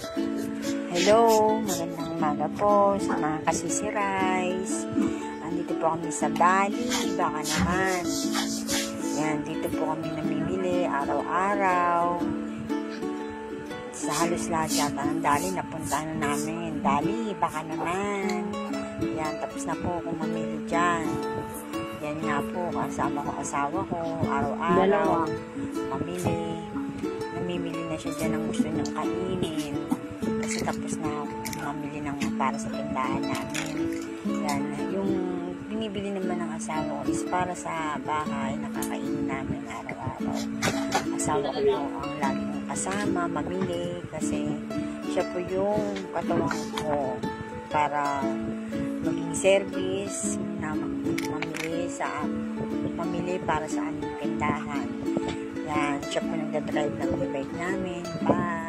Hello, magandang umaga po sa mga kasisi rice. Andito po kami sa Bali, baka naman. Yan, dito po kami namimili araw-araw. Sa halos lahat yata ng Dali, napunta na namin. Dali, baka naman. Yan, tapos na po akong mamili dyan. Yan nga po, kasama ko asawa ko, araw-araw. Namimili na siya dyan ng gusto niyang kainin. Kasi tapos na mamili ng para sa tindahan namin. Yan, yung binibili naman ng asawa ko is para sa bahay, nakakainin namin araw-araw. Asawa ko po ang lagi kong kasama, mamili, kasi siya po yung katawan ko para maging service na mamili para sa aming tindahan. Yan, siya po nagdadrive ng e-bike namin. Bye!